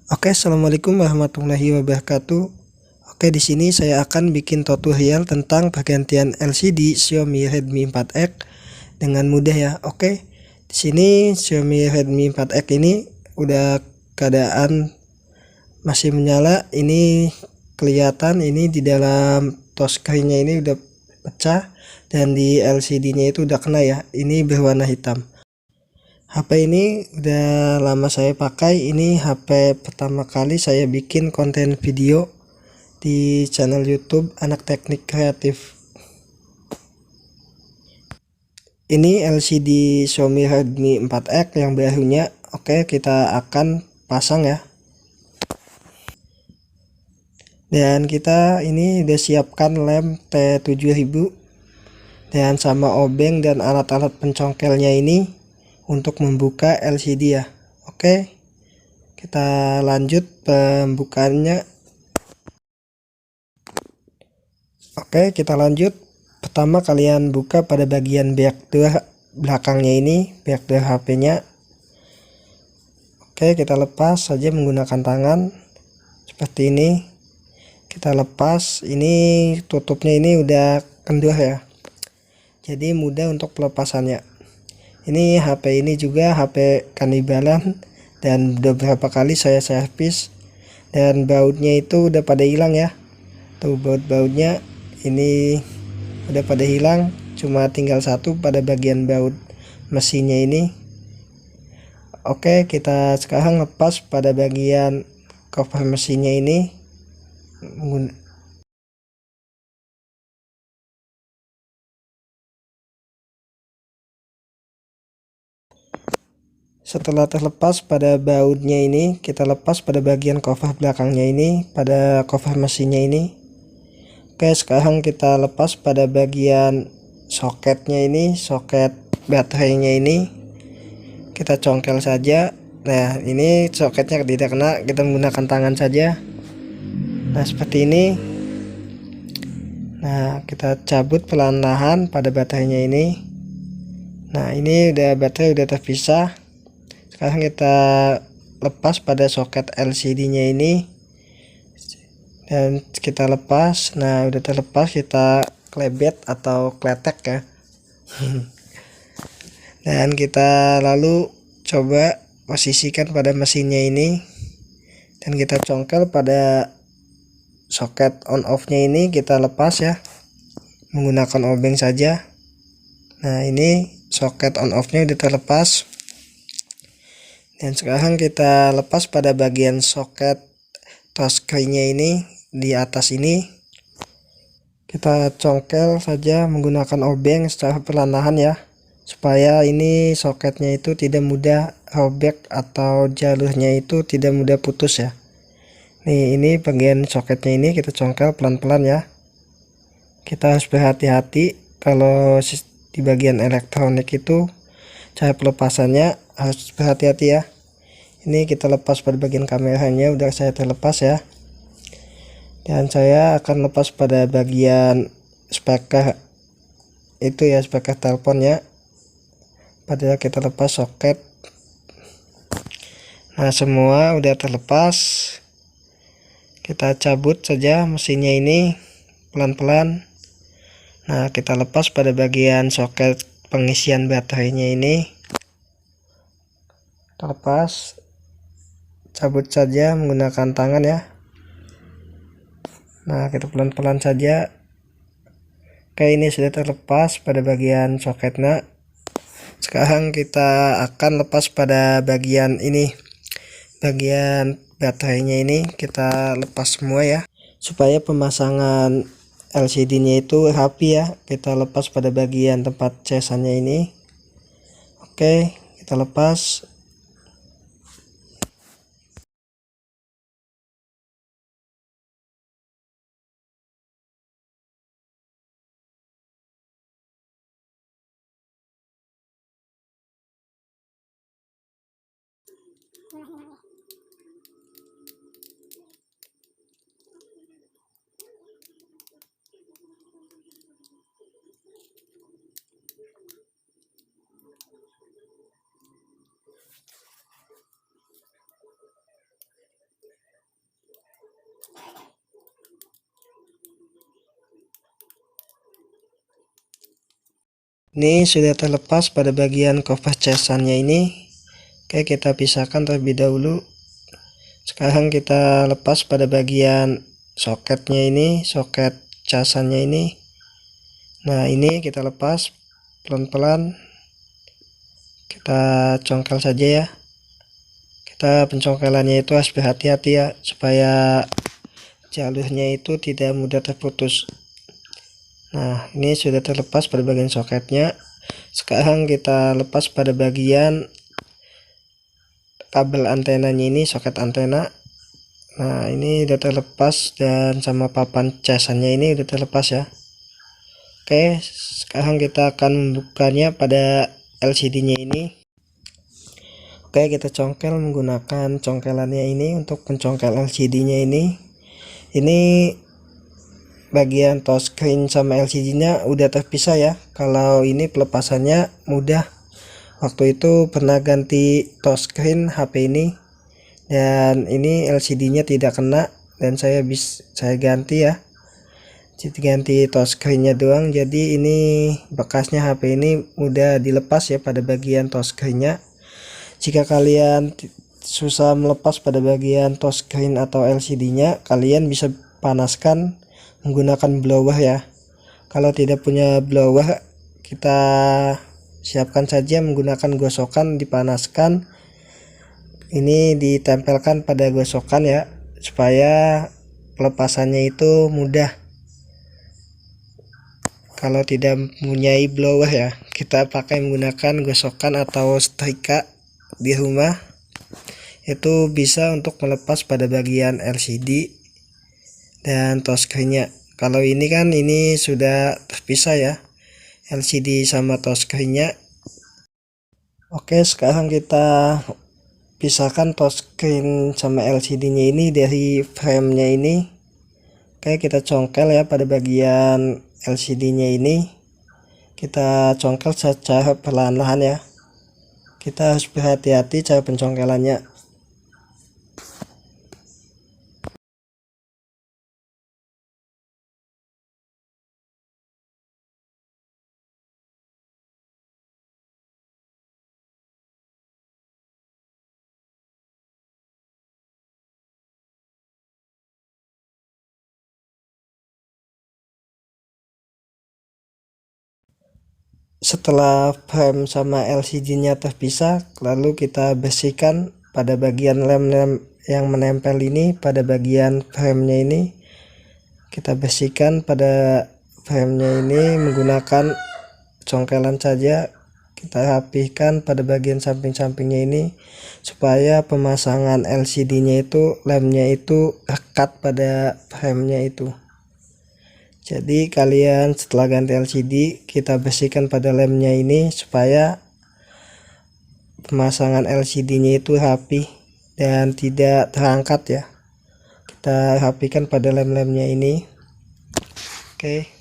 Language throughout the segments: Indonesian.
Oke, assalamualaikum warahmatullahi wabarakatuh. Oke, di sini saya akan bikin tutorial tentang pergantian LCD Xiaomi Redmi 4X dengan mudah ya. Oke, di sini Xiaomi Redmi 4X ini udah keadaan masih menyala. Ini kelihatan ini di dalam touchscreen-nya ini udah pecah dan di LCD-nya itu udah kena ya. Ini berwarna hitam. HP ini udah lama saya pakai. Ini HP pertama kali saya bikin konten video di channel YouTube Anak Teknik Kreatif. Ini LCD Xiaomi Redmi 4X yang barunya. Oke, kita akan pasang ya. Dan kita ini udah siapkan lem T7000 dan sama obeng dan alat-alat pencongkelnya ini untuk membuka LCD ya. Oke, kita lanjut pembukaannya. Oke, kita lanjut. Pertama kalian buka pada bagian backdoor belakangnya ini, backdoor HP-nya. Oke, kita lepas saja menggunakan tangan seperti ini. Kita lepas, ini tutupnya ini udah kendor ya, jadi mudah untuk pelepasannya. Ini HP ini juga HP kanibalan dan beberapa kali saya servis dan bautnya itu udah pada hilang ya. Tuh baut-bautnya ini udah pada hilang, cuma tinggal satu pada bagian baut mesinnya ini. Oke, kita sekarang lepas pada bagian cover mesinnya ini. Setelah terlepas pada bautnya ini, kita lepas pada bagian cover belakangnya ini, pada cover mesinnya ini. Oke, sekarang kita lepas pada bagian soketnya ini, soket baterainya ini. Kita congkel saja. Nah, ini soketnya tidak kena, kita menggunakan tangan saja. Nah, seperti ini. Nah, kita cabut pelan-lahan pada baterainya ini. Nah, ini udah baterai udah terpisah. Sekarang kita lepas pada soket LCD-nya ini dan kita lepas. Nah, udah terlepas, kita klebet atau kletek ya. Dan kita lalu coba posisikan pada mesinnya ini dan kita congkel pada soket on off-nya ini, kita lepas ya menggunakan obeng saja. Nah, ini soket on off-nya udah terlepas. Dan sekarang kita lepas pada bagian soket touchscreen-nya ini di atas ini. Kita congkel saja menggunakan obeng secara perlahan ya, supaya ini soketnya itu tidak mudah robek atau jalurnya itu tidak mudah putus ya. Nih, ini bagian soketnya ini kita congkel pelan-pelan ya. Kita harus berhati-hati kalau di bagian elektronik itu cara pelepasannya harus berhati-hati ya. Ini kita lepas pada bagian kameranya udah saya terlepas ya, dan saya akan lepas pada bagian speaker itu ya, speaker teleponnya. Pada kita lepas soket. Nah, semua udah terlepas. Kita cabut saja mesinnya ini pelan-pelan. Nah, kita lepas pada bagian soket pengisian baterainya ini. Lepas, cabut saja menggunakan tangan ya. Nah, kita pelan-pelan saja. Oke, ini sudah terlepas pada bagian soketnya. Sekarang kita akan lepas pada bagian ini, bagian baterainya ini kita lepas semua ya, supaya pemasangan LCD-nya itu rapi ya. Kita lepas pada bagian tempat casannya ini. Oke, kita lepas. Ini sudah terlepas pada bagian cover casannya ini. Oke, kita pisahkan terlebih dahulu. Sekarang kita lepas pada bagian soketnya ini, soket casannya ini. Nah, ini kita lepas pelan-pelan. Kita congkel saja ya. Kita pencongkelannya itu harus berhati-hati ya, supaya jalurnya itu tidak mudah terputus. Nah, ini sudah terlepas pada bagian soketnya. Sekarang kita lepas pada bagian kabel antenanya ini, soket antena. Nah, ini udah terlepas dan sama papan casannya ini udah terlepas ya. Oke, sekarang kita akan membukanya pada LCD-nya ini. Oke, kita congkel menggunakan congkelannya ini untuk pencongkel LCD-nya ini. Ini bagian touchscreen sama LCD-nya udah terpisah ya. Kalau ini pelepasannya mudah. Waktu itu pernah ganti touchscreen HP ini dan ini LCD-nya tidak kena dan saya ganti ya. Jadi ganti touchscreen-nya doang. Jadi ini bekasnya HP ini mudah dilepas ya pada bagian touchscreen-nya. Jika kalian susah melepas pada bagian touchscreen atau LCD-nya, kalian bisa panaskan menggunakan blower ya. Kalau tidak punya blower, kita siapkan saja menggunakan gosokan, dipanaskan. Ini ditempelkan pada gosokan ya, supaya pelepasannya itu mudah. Kalau tidak mempunyai blower ya, kita pakai menggunakan gosokan atau setrika di rumah. Itu bisa untuk melepas pada bagian LCD dan touchscreen-nya. Kalau ini kan ini sudah terpisah ya, LCD sama touchscreen-nya. Oke, sekarang kita pisahkan touchscreen sama LCD-nya ini dari frame-nya ini. Oke, kita congkel ya pada bagian LCD-nya ini. Kita congkel secara perlahan-lahan ya. Kita harus berhati-hati cara pencongkelannya. Setelah frame sama LCD-nya terpisah, lalu kita bersihkan pada bagian lem-lem yang menempel ini pada bagian frame-nya ini. Kita bersihkan pada frame-nya ini menggunakan congkelan saja. Kita rapihkan pada bagian samping-sampingnya ini supaya pemasangan LCD-nya itu, lemnya itu lekat pada frame-nya itu. Jadi kalian setelah ganti LCD, kita bersihkan pada lemnya ini supaya pemasangan LCD-nya itu rapi dan tidak terangkat ya. Kita rapikan pada lem-lemnya ini. Oke.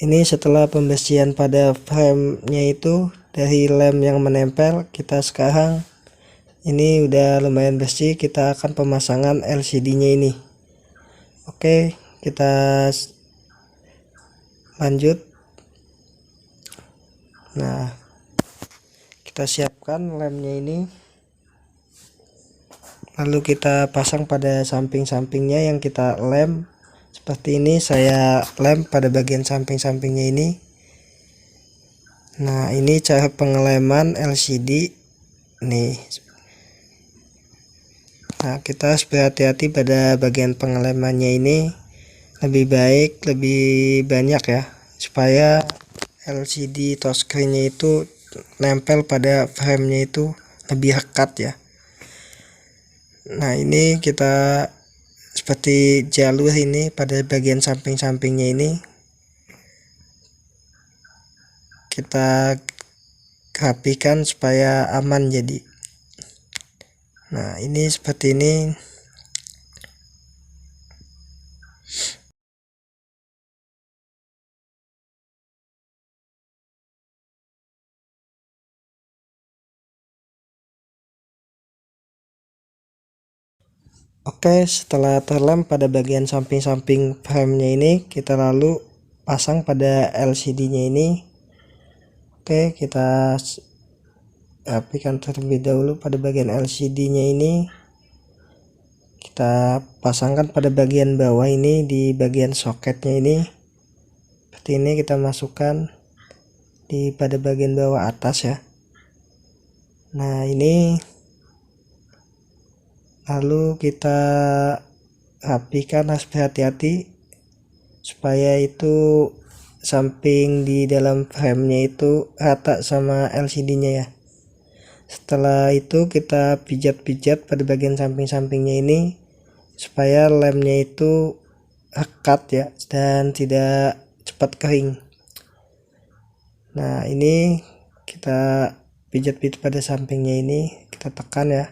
Ini setelah pembersihan pada frame-nya itu dari lem yang menempel, kita sekarang ini udah lumayan bersih. Kita akan pemasangan LCD-nya ini. Oke, kita lanjut. Nah, Kita siapkan lemnya ini, lalu kita pasang pada samping-sampingnya yang kita lem. Seperti ini saya lem pada bagian samping-sampingnya ini. Nah, ini cara pengeleman LCD nih. Nah, kita harus berhati-hati pada bagian pengelemannya ini. Lebih baik lebih banyak ya, supaya LCD touchscreen-nya itu nempel pada frame-nya itu lebih rekat ya. Nah, ini kita seperti jalur ini pada bagian samping-sampingnya ini kita rapikan supaya aman jadi. Nah, ini seperti ini. Oke, setelah terlem pada bagian samping-samping frame-nya ini, kita lalu pasang pada LCD-nya ini. Oke, kita rapikan terlebih dahulu pada bagian LCD-nya ini. Kita pasangkan pada bagian bawah ini, di bagian soketnya ini. Seperti ini kita masukkan pada bagian bawah atas ya. Nah, ini lalu kita rapikan, harus berhati-hati supaya itu samping di dalam frame-nya itu rata sama LCD-nya ya. Setelah itu kita pijat-pijat pada bagian samping-sampingnya ini supaya lemnya itu rekat ya dan tidak cepat kering. Nah, ini kita pijat-pijat pada sampingnya ini, kita tekan ya.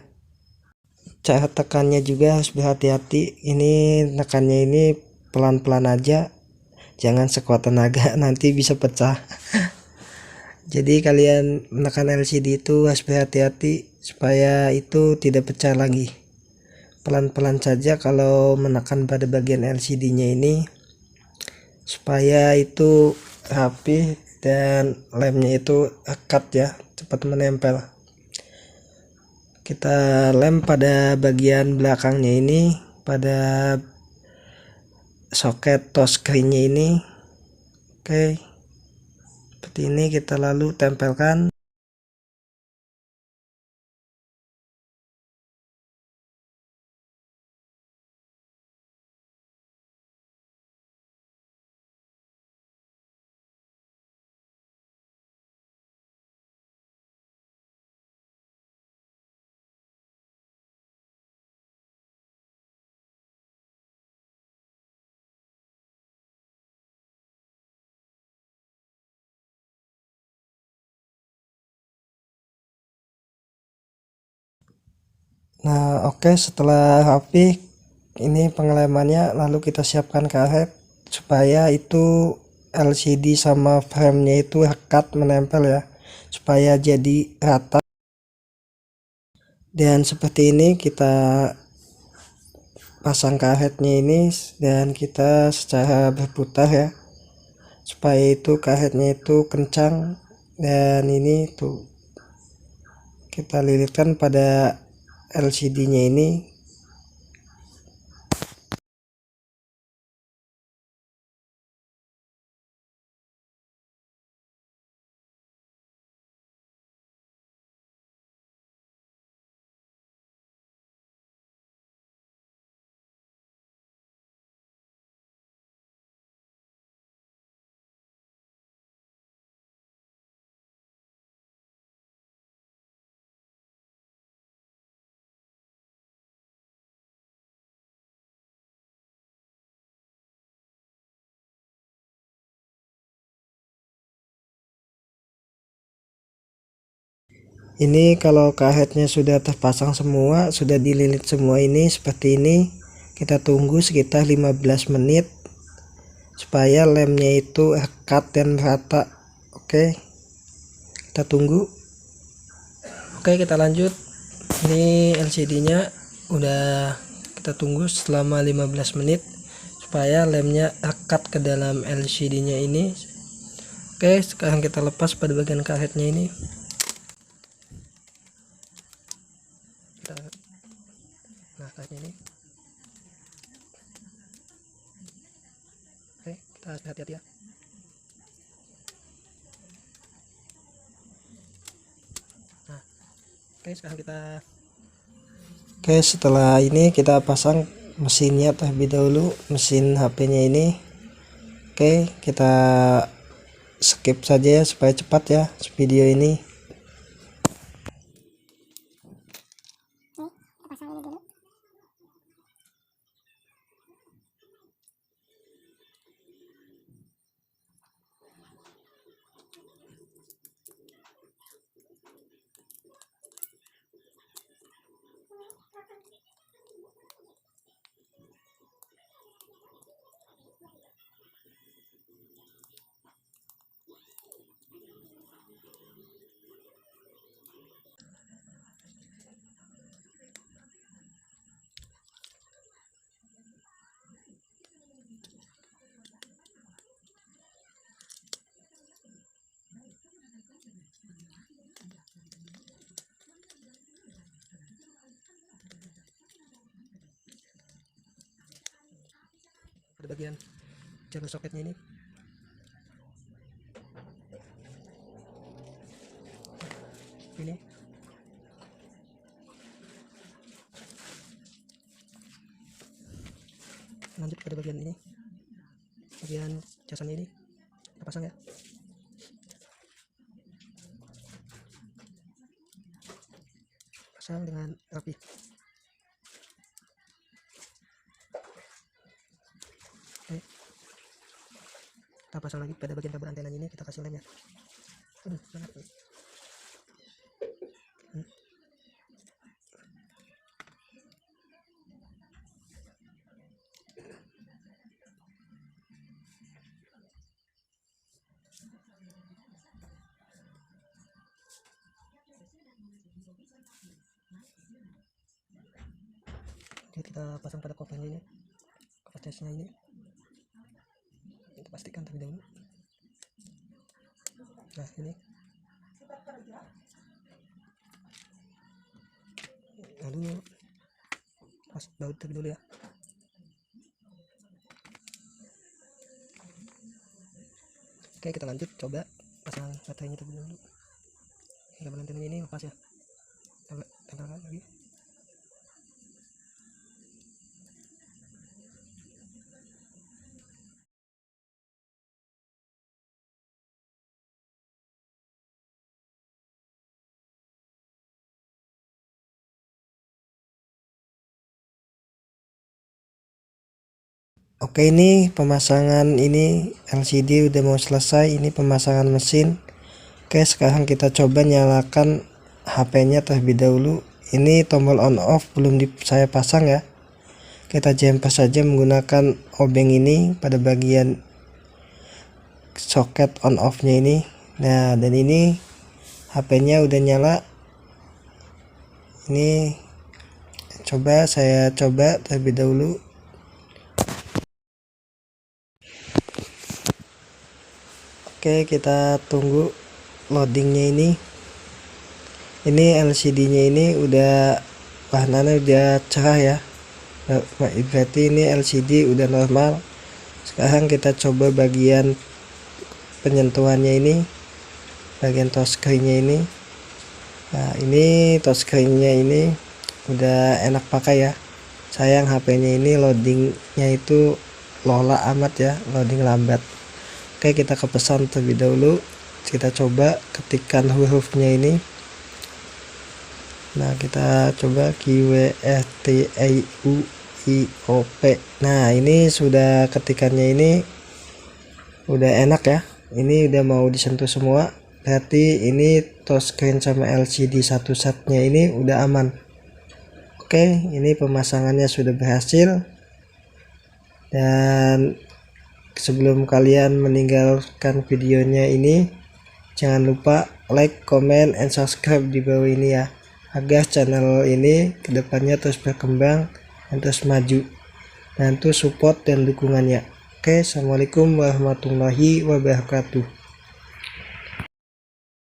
Cara tekannya juga harus berhati-hati. Ini tekannya ini pelan-pelan aja, jangan sekuat tenaga, nanti bisa pecah. Jadi kalian menekan LCD itu harus berhati-hati supaya itu tidak pecah lagi. Pelan-pelan saja kalau menekan pada bagian LCD-nya ini, supaya itu rapi dan lemnya itu rekat ya, cepat menempel. Kita lem pada bagian belakangnya ini, pada soket touchscreen-nya ini. Oke, seperti ini kita lalu tempelkan. Nah, oke, setelah rapi ini pengelemannya, lalu kita siapkan karet supaya itu LCD sama frame-nya itu rekat menempel ya, supaya jadi rata. Dan seperti ini kita pasang karetnya ini, dan kita secara berputar ya, supaya itu karetnya itu kencang. Dan ini tuh kita lilitkan pada LCD-nya ini. Ini kalau karetnya sudah terpasang semua, sudah dililit semua ini seperti ini, kita tunggu sekitar 15 menit supaya lemnya itu rekat dan merata. Oke, kita tunggu. Oke, kita lanjut. Ini LCD-nya udah kita tunggu selama 15 menit supaya lemnya rekat ke dalam LCD-nya ini. Oke, sekarang kita lepas pada bagian karetnya ini. hati-hati ya. Nah, oke sekarang setelah ini kita pasang mesinnya terlebih dahulu, mesin HP-nya ini. Oke, kita skip saja ya supaya cepat ya video ini. Pada bagian jalur soketnya ini lanjut pada bagian ini, bagian casannya ini kita pasang ya. Pasang dengan rapi. Oke, kita pasang lagi pada bagian kabel antena ini, kita kasih lem ya. Jadi kita pasang pada covernya ini, cover chestnya ini, kita pastikan terlebih dahulu. Nah ini, lalu pas baut terlebih dahulu ya. Oke, kita lanjut coba pasang baterainya terlebih dahulu. Kabel antena ini lepas ya, tempelkan lagi. Oke, ini pemasangan ini LCD udah mau selesai. Ini pemasangan mesin. Oke, sekarang kita coba nyalakan HP-nya terlebih dahulu. Ini tombol on off belum saya pasang ya. Kita jumper saja menggunakan obeng ini pada bagian soket on off-nya ini. Nah, dan ini HP-nya udah nyala. Ini saya coba terlebih dahulu. Oke, kita tunggu loadingnya ini. Ini LCD-nya ini udah warnanya udah cerah ya. Berarti ini LCD udah normal. Sekarang kita coba bagian penyentuhannya ini, bagian touchscreen-nya ini. Nah, ini touchscreen-nya ini udah enak pakai ya. Sayang HP-nya ini loadingnya itu lola amat ya, loading lambat. Oke, kita ke pesan terlebih dahulu. Kita coba ketikkan hurufnya ini. Nah, kita coba QWERTYUIOP. Nah, ini sudah ketikannya ini udah enak ya. Ini udah mau disentuh semua. Berarti ini touchscreen sama LCD satu setnya ini udah aman. Oke, ini pemasangannya sudah berhasil. Dan sebelum kalian meninggalkan videonya ini, jangan lupa like, comment, and subscribe di bawah ini ya, agar channel ini kedepannya terus berkembang dan terus maju. Bantu support dan dukungannya. Oke, assalamualaikum warahmatullahi wabarakatuh.